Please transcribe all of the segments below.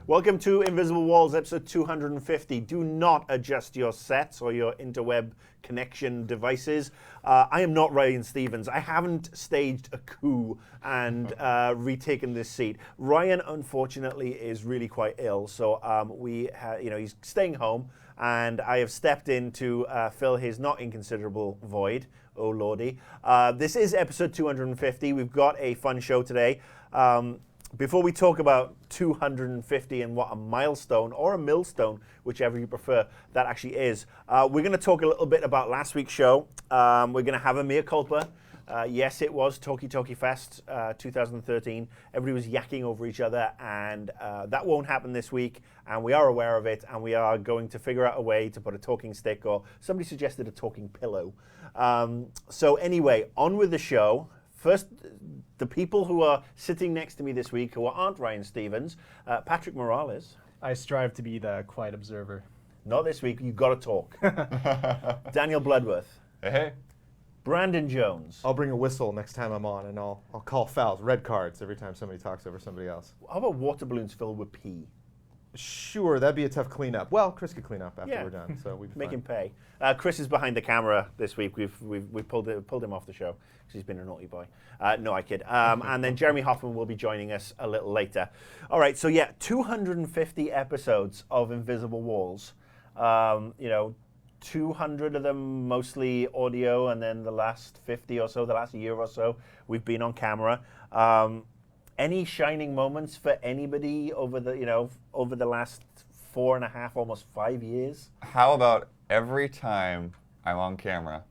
Welcome to Invisible Walls, episode 250. Do not adjust your sets or your interweb connection devices. I am not Ryan Stevens. I haven't staged a coup and retaken this seat. Ryan, unfortunately, is really quite ill, so he's staying home, and I have stepped in to fill his not inconsiderable void. Oh lordy. This is episode 250. We've got a fun show today. Before we talk about 250 and what a milestone or a millstone, whichever you prefer, that actually is, we're going to talk a little bit about last week's show. We're going to have a mea culpa. Yes, it was Toki Fest 2013. Everybody was yakking over each other, and that won't happen this week, and we are aware of it, and we are going to figure out a way to put a talking stick, or somebody suggested a talking pillow. So anyway, on with the show. First, the people who are sitting next to me this week who aren't Ryan Stevens, Patrick Morales. I strive to be the quiet observer. Not this week, you've got to talk. Daniel Bloodworth. Hey. Brandon Jones. I'll bring a whistle next time I'm on, and I'll call fouls, red cards, every time somebody talks over somebody else. How about water balloons filled with pee? Sure, that'd be a tough cleanup. Well, Chris could clean up after we're done, so we'd be Make fine. him pay. Chris is behind the camera this week. We've pulled him off the show because he's been a naughty boy. No, I kid. And then Jeremy Hoffman will be joining us a little later. All right, so 250 episodes of Invisible Walls. 200 of them mostly audio, and then the last 50 or so, the last year or so, we've been on camera. Any shining moments for anybody over the last 4.5, almost 5 years? How about every time I'm on camera,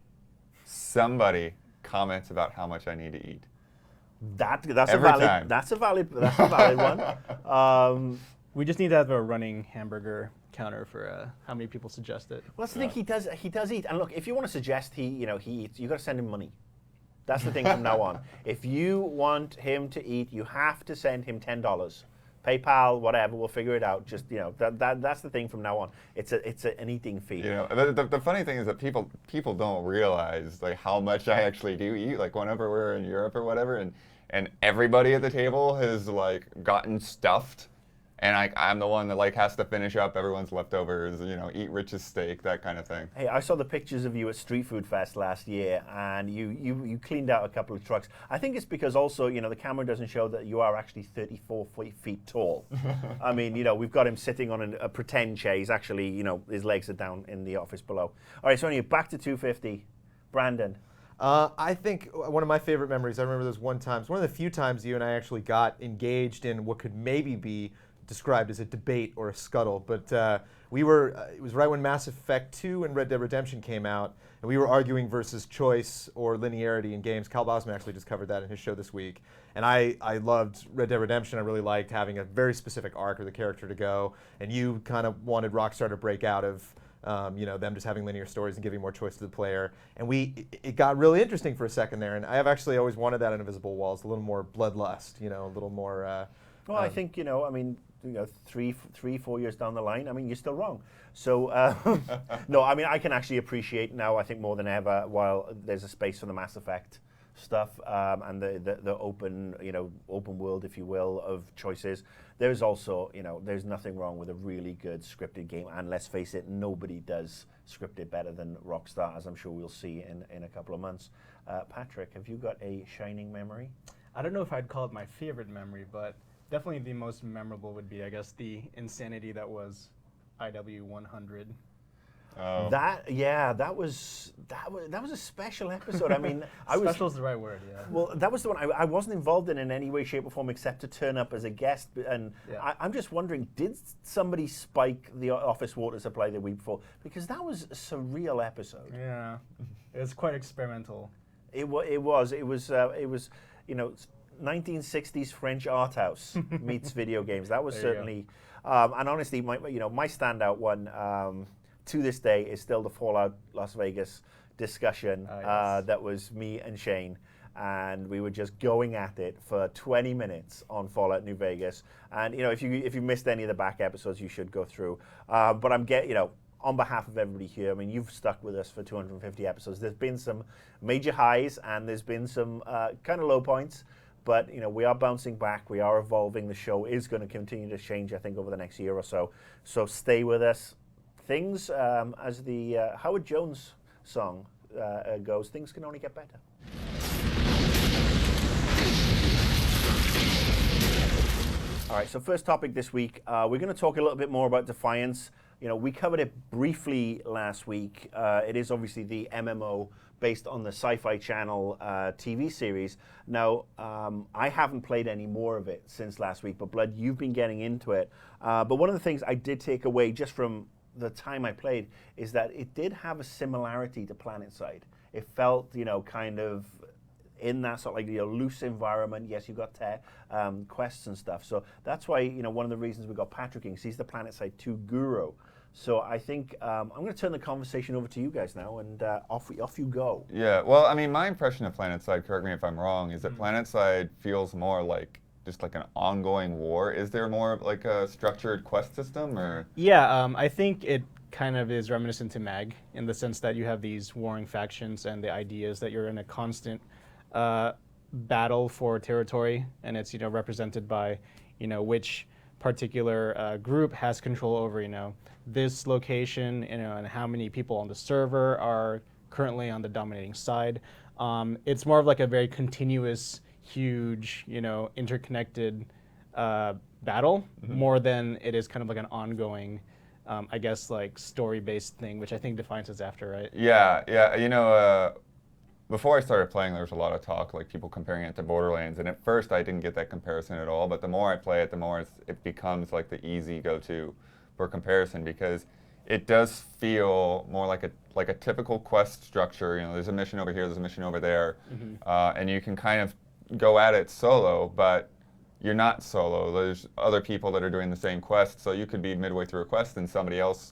somebody comments about how much I need to eat? That's Every a time. valid one. We just need to have a running hamburger counter for how many people suggest it. Well, that's the thing. He does eat. And look, if you want to suggest he eats, you got to send him money. That's the thing from now on. If you want him to eat, you have to send him $10. PayPal, whatever, we'll figure it out. Just that's the thing from now on. It's an eating fee. The funny thing is that people don't realize like how much I actually do eat. Like whenever we're in Europe or whatever, and everybody at the table has like gotten stuffed. And I'm the one that like has to finish up everyone's leftovers, eat Rich's steak, that kind of thing. Hey, I saw the pictures of you at Street Food Fest last year, and you cleaned out a couple of trucks. I think it's because also, the camera doesn't show that you are actually 34 feet tall. I mean, we've got him sitting on a pretend chair. He's actually, his legs are down in the office below. All right, so anyway, back to 250. Brandon. I think one of my favorite memories, I remember this one time, it's one of the few times you and I actually got engaged in what could maybe be described as a debate or a scuttle, but it was right when Mass Effect 2 and Red Dead Redemption came out, and we were arguing versus choice or linearity in games. Kyle Bosman actually just covered that in his show this week, and I loved Red Dead Redemption. I really liked having a very specific arc of the character to go, and you kind of wanted Rockstar to break out of them just having linear stories and giving more choice to the player, and it got really interesting for a second there, and I have actually always wanted that in Invisible Walls, a little more bloodlust, a little more well, I think, 3-4 years down the line, you're still wrong. So, no, I can actually appreciate now, I think more than ever, while there's a space for the Mass Effect stuff and the open world, if you will, of choices. There's also, there's nothing wrong with a really good scripted game. And let's face it, nobody does scripted better than Rockstar, as I'm sure we'll see in a couple of months. Patrick, have you got a shining memory? I don't know if I'd call it my favorite memory, but definitely the most memorable would be, I guess, the insanity that was IW 100. Oh. That was a special episode. Special is the right word, yeah. Well, that was the one I wasn't involved in any way, shape, or form except to turn up as a guest. And yeah. I'm just wondering, did somebody spike the office water supply the week before? Because that was a surreal episode. Yeah, it was quite experimental. It was 1960s French art house meets video games. That was certainly, and honestly, my standout one to this day is still the Fallout Las Vegas discussion. Yes. That was me and Shane, and we were just going at it for 20 minutes on Fallout New Vegas. And if you missed any of the back episodes, you should go through. But on behalf of everybody here, you've stuck with us for 250 episodes. There's been some major highs and there's been some kind of low points. but we are bouncing back. We are evolving. The show is going to continue to change, I think, over the next year or so. So stay with us. Things, as the Howard Jones song goes, things can only get better. All right, so first topic this week, we're going to talk a little bit more about Defiance. We covered it briefly last week. It is obviously the MMO based on the Sci-Fi Channel TV series. Now, I haven't played any more of it since last week, but Blood, you've been getting into it. But one of the things I did take away just from the time I played is that it did have a similarity to PlanetSide. It felt, kind of in that sort of loose environment. Yes, you've got quests and stuff. So that's why, one of the reasons we got Patrick in, because he's the PlanetSide 2 guru. So I think I'm going to turn the conversation over to you guys now, and off you go. Yeah, well, I mean, my impression of PlanetSide, correct me if I'm wrong, is that PlanetSide feels more like just like an ongoing war. Is there more of like a structured quest system, or? Yeah, I think it kind of is reminiscent to MAG in the sense that you have these warring factions, and the idea is that you're in a constant battle for territory, and it's represented by which particular group has control over this location, and how many people on the server are currently on the dominating side. It's more of like a very continuous, huge, interconnected battle, more than it is kind of like an ongoing, I guess, like story-based thing, which I think Defiance is after, right? Yeah. Before I started playing, there was a lot of talk, like people comparing it to Borderlands, and at first I didn't get that comparison at all, but the more I play it, the more it becomes like the easy go-to for comparison, because it does feel more like a typical quest structure. There's a mission over here, there's a mission over there, and you can kind of go at it solo, but you're not solo. There's other people that are doing the same quest, so you could be midway through a quest and somebody else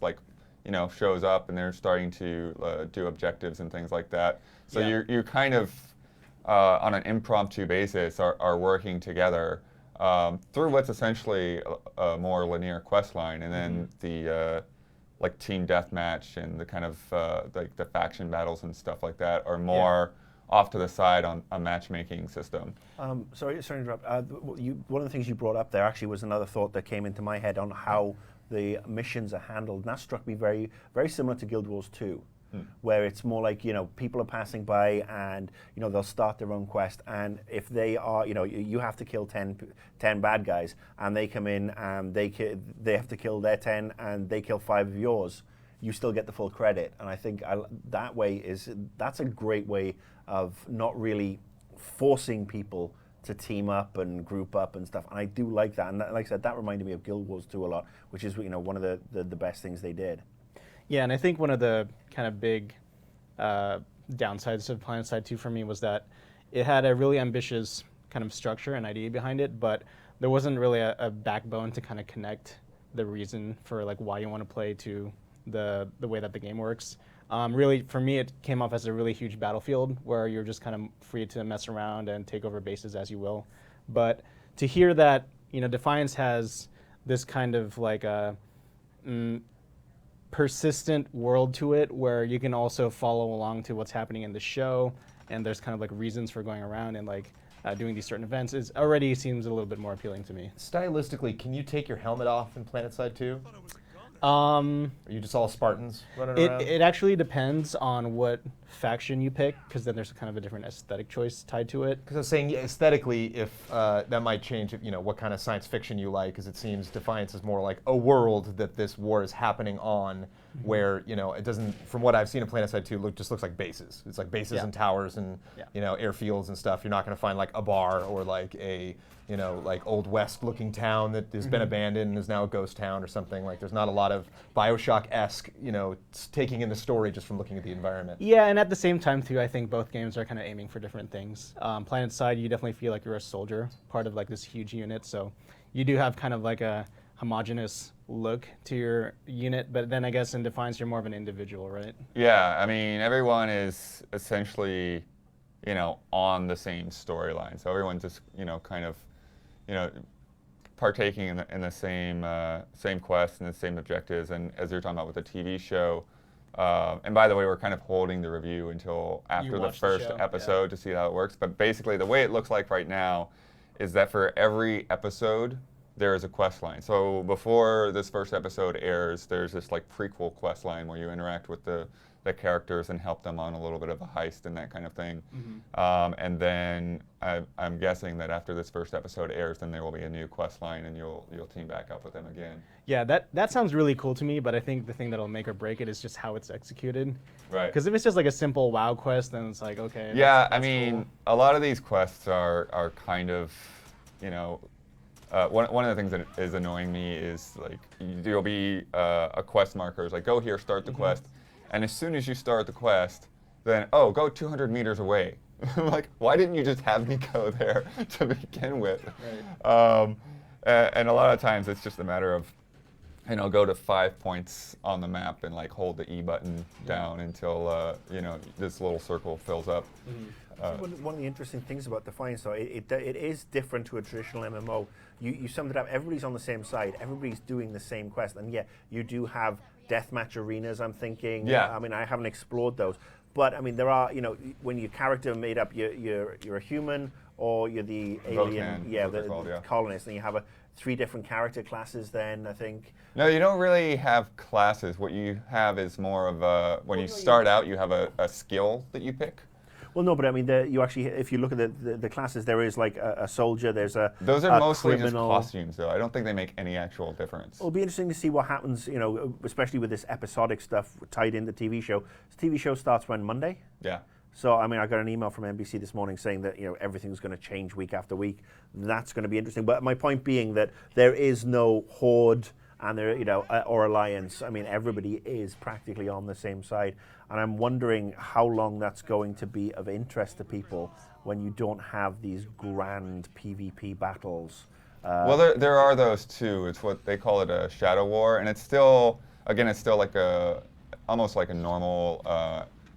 shows up and they're starting to do objectives and things like that. So you're kind of on an impromptu basis are working together through what's essentially a more linear quest line, and then the like team deathmatch and the kind of like the faction battles and stuff like that are more off to the side on a matchmaking system. Sorry to interrupt. One of the things you brought up there actually was another thought that came into my head on how the missions are handled, and that struck me very, very similar to Guild Wars 2, where it's more like, people are passing by and, they'll start their own quest, and if they are, you have to kill 10 bad guys, and they come in and they have to kill their 10, and they kill 5 of yours, you still get the full credit. And I think that's a great way of not really forcing people to team up and group up and stuff, and I do like that. And like I said, that reminded me of Guild Wars 2 a lot, which is one of the best things they did. Yeah, and I think one of the kind of big downsides of PlanetSide 2 for me was that it had a really ambitious kind of structure and idea behind it, but there wasn't really a backbone to kind of connect the reason for like why you want to play to the way that the game works. Really, for me, it came off as a really huge battlefield where you're just kind of free to mess around and take over bases as you will. But to hear that, Defiance has this kind of like a persistent world to it where you can also follow along to what's happening in the show, and there's kind of like reasons for going around and like doing these certain events, it already seems a little bit more appealing to me. Stylistically, can you take your helmet off in PlanetSide 2? Are Um, you just all Spartans running around? It actually depends on what faction you pick, because then there's kind of a different aesthetic choice tied to it. Because I was saying aesthetically, if that might change, what kind of science fiction you like, because it seems Defiance is more like a world that this war is happening on, where it doesn't, from what I've seen of PlanetSide 2, just looks like bases. It's like bases and towers and airfields and stuff. You're not going to find like a bar or like a like Old West looking town that has been abandoned and is now a ghost town or something. Like there's not a lot of Bioshock-esque, taking in the story just from looking at the environment. Yeah, and at the same time too, I think both games are kind of aiming for different things. PlanetSide, you definitely feel like you're a soldier, part of like this huge unit, so you do have kind of like a homogenous look to your unit, but then I guess in Defiance you're more of an individual, right? Yeah, I mean, everyone is essentially, on the same storyline. So everyone's just, kind of, partaking in the same quests and the same objectives. And as you're talking about with the TV show, And by the way, we're kind of holding the review until after the watch the first show, episode to see how it works. But basically, the way it looks like right now is that for every episode, there is a quest line. So before this first episode airs, there's this like prequel quest line where you interact with the characters and help them on a little bit of a heist and that kind of thing. And then I'm guessing that after this first episode airs, then there will be a new quest line and you'll team back up with them again. Yeah, that sounds really cool to me, but I think the thing that'll make or break it is just how it's executed. Right. Because if it's just like a simple WoW quest, then it's like, okay. Yeah, that's I mean, cool. a lot of these quests are kind of, you know, one of the things that is annoying me is like there'll be a quest marker, it's like go here, start the quest, and as soon as you start the quest, then oh, go 200 meters away. I'm like, why didn't you just have me go there to begin with? Right. And a lot of times it's just a matter of, you know, go to 5 points on the map and like hold the E button down until this little circle fills up. One of the interesting things about Defiance, though, it is different to a traditional MMO. You summed it up. Everybody's on the same side. Everybody's doing the same quest, and yeah, you do have deathmatch arenas. I'm thinking. Yeah. I mean, I haven't explored those, but I mean, there are. You know, when your character made up, you're a human or you're the alien. Vulcan, The called, yeah. colonist, and you have 3 different character classes. Then I think. No, you don't really have classes. What you have is more of a, when you start out, you have a skill that you pick. Well, no, but I mean, you actually, if you look at the classes, there is like a soldier. There's a Those are mostly criminal. just costumes, though. I don't think they make any actual difference. It'll be interesting to see what happens, you know, especially with this episodic stuff tied in the TV show. The TV show starts when, Monday? Yeah. So, I mean, I got an email from NBC this morning saying that, you know, everything's going to change week after week. That's going to be interesting. But my point being that there is no horde and there, you know, or alliance. I mean, everybody is practically on the same side. And I'm wondering how long that's going to be of interest to people when you don't have these grand PvP battles. Well, there are those too. It's what they call it a shadow war, and it's still, again, it's still like almost like a normal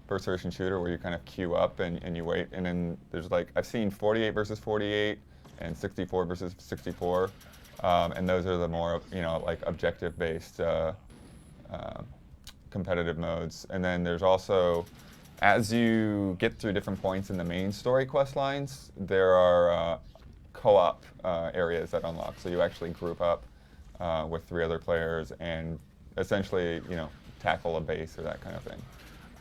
first-person shooter where you kind of queue up and you wait, and then there's like, I've seen 48 versus 48 and 64 versus 64, and those are the more, you know, like objective-based competitive modes. And then there's also, as you get through different points in the main story quest lines, there are co-op areas that unlock. So you actually group up with 3 other players and essentially, you know, tackle a base or that kind of thing.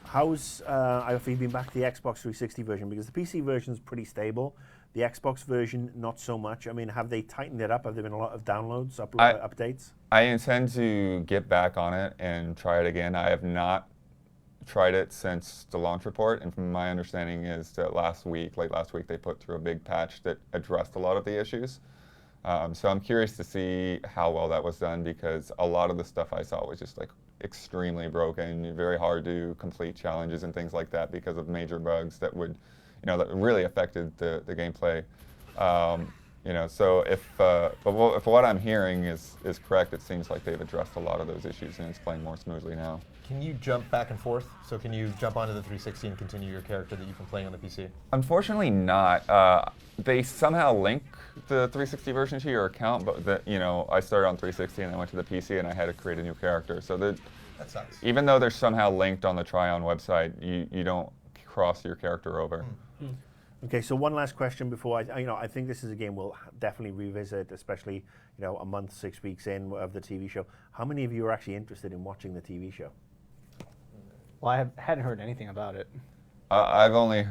How's, have you been back to the Xbox 360 version? Because the PC version is pretty stable. The Xbox version, not so much. I mean, have they tightened it up? Have there been a lot of downloads, updates? I intend to get back on it and try it again. I have not tried it since the launch report, and from my understanding is that late last week, they put through a big patch that addressed a lot of the issues. So I'm curious to see how well that was done, because a lot of the stuff I saw was just like extremely broken, very hard to complete challenges and things like that because of major bugs that would, you know, that really affected the gameplay. You know, so if what I'm hearing is correct, it seems like they've addressed a lot of those issues and it's playing more smoothly now. Can you jump back and forth? So can you jump onto the 360 and continue your character that you've been playing on the PC? Unfortunately not. They somehow link the 360 version to your account, but you know, I started on 360 and I went to the PC and I had to create a new character. So that sucks. Even though they're somehow linked on the Try-On website, you don't cross your character over. Okay, so one last question before I think this is a game we'll definitely revisit, especially, you know, a month, 6 weeks in of the TV show. How many of you are actually interested in watching the TV show? Well, I hadn't heard anything about it. I've only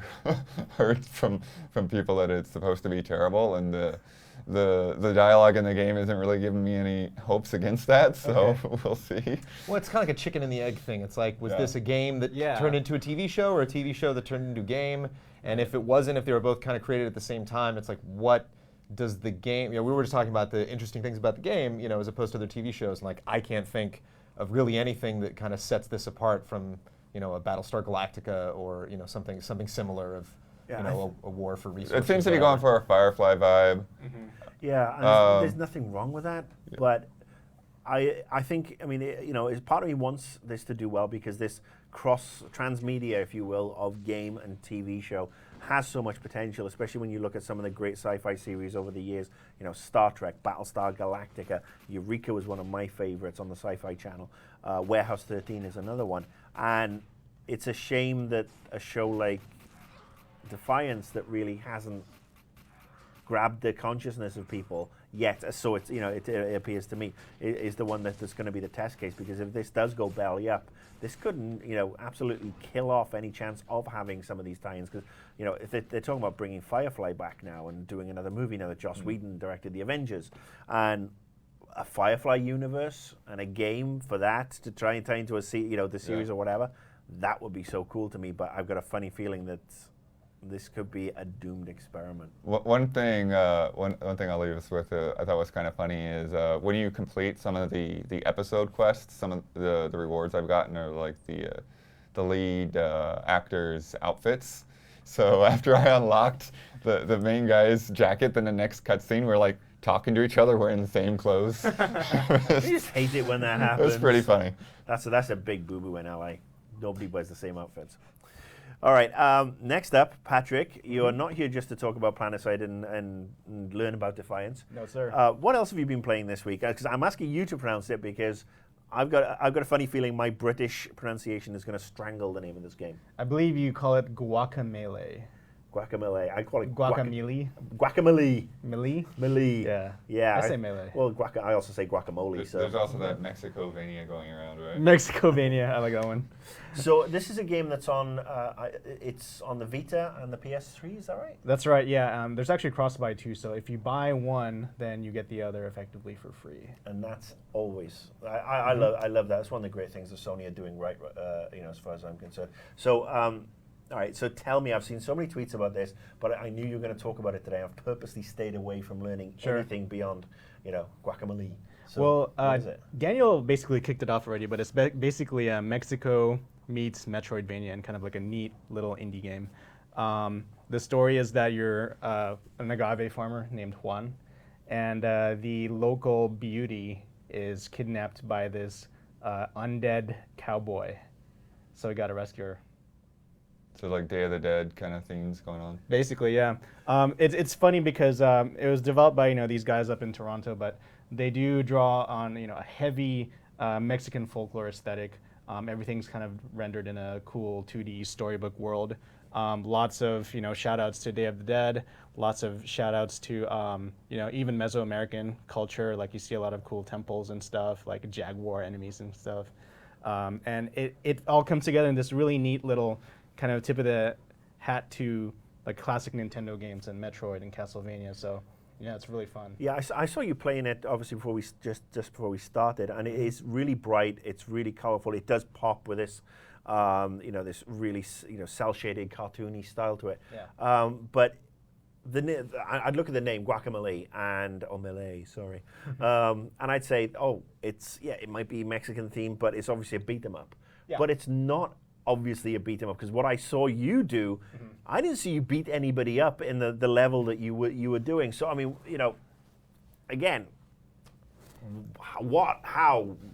heard from people that it's supposed to be terrible, and the dialogue in the game isn't really giving me any hopes against that, so we'll see. Well, it's kind of like a chicken and the egg thing. It's like, was this a game that turned into a TV show, or a TV show that turned into a game? And if it wasn't, if they were both kind of created at the same time, it's like, what does the game, you know, we were just talking about the interesting things about the game, you know, as opposed to other TV shows, and like, I can't think of really anything that kind of sets this apart from, you know, a Battlestar Galactica or, you know, something similar of, you know, a war for resources. It seems to be going for a Firefly vibe. Yeah, and there's nothing wrong with that, but I think, I mean, part of me wants this to do well because this cross transmedia, if you will, of game and TV show has so much potential, especially when you look at some of the great sci-fi series over the years. Star Trek, Battlestar Galactica, Eureka was one of my favorites on the Sci-Fi Channel. Warehouse 13 is another one. And it's a shame that a show like Defiance that really hasn't grabbed the consciousness of people yet. So it's, it appears to me, is the one that's going to be the test case, because if this does go belly up, this could, absolutely kill off any chance of having some of these tie-ins. Because, if they're talking about bringing Firefly back now and doing another movie now that Joss Whedon directed The Avengers, and a Firefly universe and a game for that to try and tie into the series or whatever, that would be so cool to me. But I've got a funny feeling that this could be a doomed experiment. One thing I'll leave us with, I thought was kind of funny, is when you complete some of the episode quests, some of the rewards I've gotten are like the lead actors' outfits. So after I unlocked the main guy's jacket, then the next cutscene we're like talking to each other wearing the same clothes. I just hate it when that happens. It was pretty funny. That's a big boo-boo in LA. Nobody wears the same outfits. All right, next up, Patrick, you are not here just to talk about Planetside and learn about Defiance. No, sir. What else have you been playing this week? Because I'm asking you to pronounce it because I've got a funny feeling my British pronunciation is going to strangle the name of this game. I believe you call it Guacamelee. Guacamole. I call it Guacamole. Guacamole. Melee? Melee. Yeah. Yeah. I say melee. Well, I also say guacamole. So. There's also that Mexico-vania going around, right? Mexicovania. I like that one. So this is a game that's on. It's on the Vita and the PS3. Is that right? That's right. Yeah. There's actually cross-buy too. So if you buy one, then you get the other effectively for free. And that's always. I love that. It's one of the great things that Sony are doing right. As far as I'm concerned. So. All right, so tell me, I've seen so many tweets about this, but I knew you were going to talk about it today. I've purposely stayed away from learning anything beyond, guacamole. So what is it? Daniel basically kicked it off already, but it's basically Mexico meets Metroidvania and kind of like a neat little indie game. The story is that you're an agave farmer named Juan, and the local beauty is kidnapped by this undead cowboy. So we got to rescue her. So like Day of the Dead kind of things going on. Basically, yeah. It's funny because it was developed by these guys up in Toronto, but they do draw on a heavy Mexican folklore aesthetic. Everything's kind of rendered in a cool 2D storybook world. Lots of shout outs to Day of the Dead. Lots of shout outs to even Mesoamerican culture. Like you see a lot of cool temples and stuff, like jaguar enemies and stuff. And it all comes together in this really neat little kind of tip of the hat to like classic Nintendo games and Metroid and Castlevania. So yeah, it's really fun. Yeah, I saw you playing it obviously before we just before we started, and it is really bright. It's really colorful. It does pop with this, this really cel shaded cartoony style to it. Yeah. But I'd look at the name Guacamole or Melee, sorry, and I'd say, it might be Mexican themed, but it's obviously a beat 'em up. Yeah. But it's not obviously a beat 'em up, because what I saw you do, I didn't see you beat anybody up in the level that you were doing. So I mean, again, what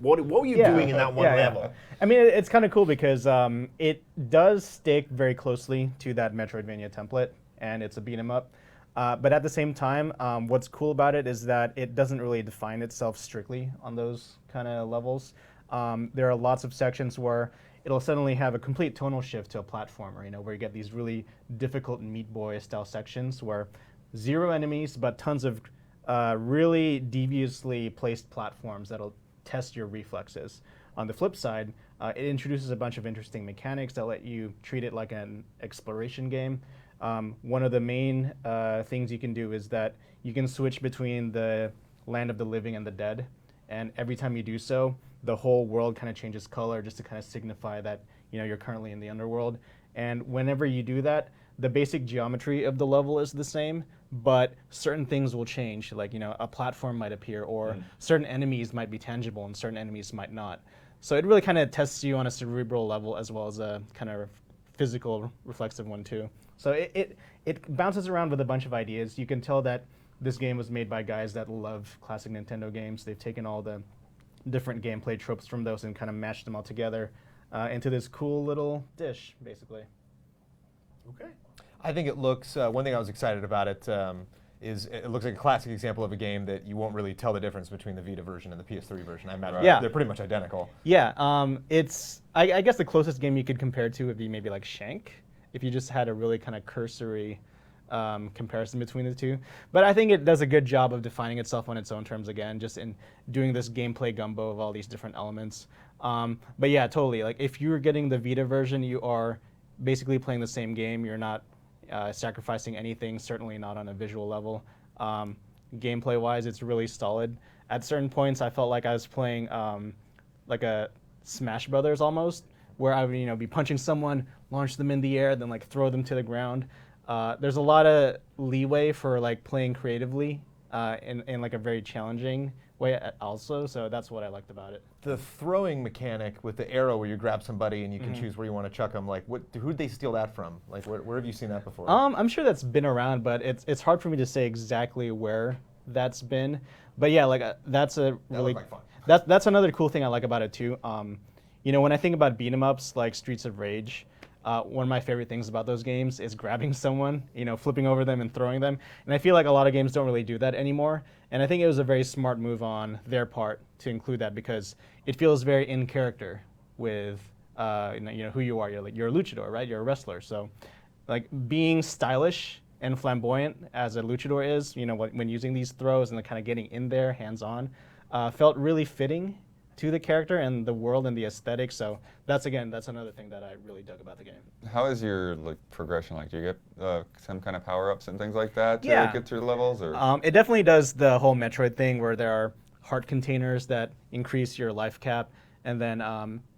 were you doing in that one level? Yeah. I mean, it's kind of cool because it does stick very closely to that Metroidvania template, and it's a beat 'em up. But at the same time, what's cool about it is that it doesn't really define itself strictly on those kind of levels. There are lots of sections where it'll suddenly have a complete tonal shift to a platformer, where you get these really difficult Meat Boy style sections where 0 enemies, but tons of really deviously placed platforms that'll test your reflexes. On the flip side, it introduces a bunch of interesting mechanics that let you treat it like an exploration game. One of the main things you can do is that you can switch between the land of the living and the dead, and every time you do so, the whole world kind of changes color just to kind of signify that you're currently in the underworld. And whenever you do that, the basic geometry of the level is the same, but certain things will change. Like a platform might appear, or certain enemies might be tangible and certain enemies might not. So it really kind of tests you on a cerebral level as well as a kind of physical, reflexive one too. So it bounces around with a bunch of ideas. You can tell that this game was made by guys that love classic Nintendo games. They've taken all the different gameplay tropes from those and kind of mashed them all together into this cool little dish, basically. Okay. I think it looks, one thing I was excited about it is it looks like a classic example of a game that you won't really tell the difference between the Vita version and the PS3 version. I imagine Right. Yeah. they're pretty much identical. Yeah, it's I guess the closest game you could compare to would be maybe like Shank, if you just had a really kind of cursory comparison between the two. But I think it does a good job of defining itself on its own terms again, just in doing this gameplay gumbo of all these different elements. But yeah, totally. Like if you're getting the Vita version, you are basically playing the same game. You're not sacrificing anything, certainly not on a visual level. Gameplay-wise, it's really solid. At certain points, I felt like I was playing like a Smash Brothers almost, where I would be punching someone, launch them in the air, then like throw them to the ground. There's a lot of leeway for like playing creatively in like a very challenging way also, so that's what I liked about it. The throwing mechanic with the arrow where you grab somebody and you can choose where you want to chuck them, like who'd they steal that from? Like where have you seen that before? I'm sure that's been around, but it's hard for me to say exactly where that's been. But yeah, like that's a really looked like fun. that's another cool thing I like about it too. When I think about beat 'em ups like Streets of Rage, one of my favorite things about those games is grabbing someone, flipping over them and throwing them. And I feel like a lot of games don't really do that anymore. And I think it was a very smart move on their part to include that because it feels very in character with who you are. You're a luchador, right? You're a wrestler. So like being stylish and flamboyant as a luchador is, when using these throws and the kind of getting in there hands on, felt really fitting to the character and the world and the aesthetic. So that's another thing that I really dug about the game. How is your progression like? Do you get some kind of power-ups and things like that to Yeah. get through the levels? Or? It definitely does the whole Metroid thing where there are heart containers that increase your life cap, and then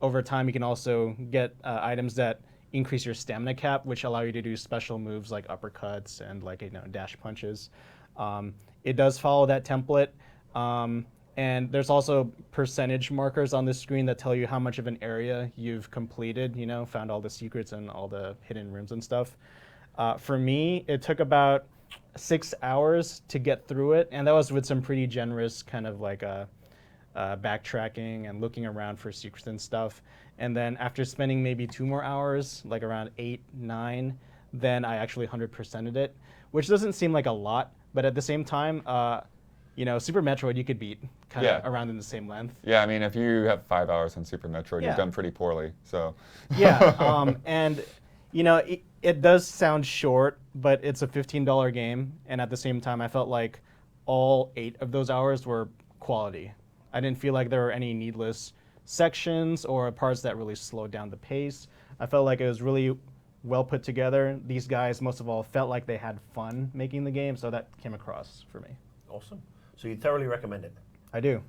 over time you can also get items that increase your stamina cap, which allow you to do special moves like uppercuts and dash punches. It does follow that template. And there's also percentage markers on the screen that tell you how much of an area you've completed, found all the secrets and all the hidden rooms and stuff. For me, it took about 6 hours to get through it, and that was with some pretty generous kind of backtracking and looking around for secrets and stuff. And then after spending maybe 2 more hours, like around 8, 9, then I actually 100%ed it, which doesn't seem like a lot, but at the same time, Super Metroid you could beat kind of around in the same length. Yeah, I mean, if you have 5 hours on Super Metroid, Yeah. you've done pretty poorly. So. Yeah, and it does sound short, but it's a $15 game, and at the same time, I felt like all 8 of those hours were quality. I didn't feel like there were any needless sections or parts that really slowed down the pace. I felt like it was really well put together. These guys, most of all, felt like they had fun making the game, so that came across for me. Awesome. So you thoroughly recommend it? I do.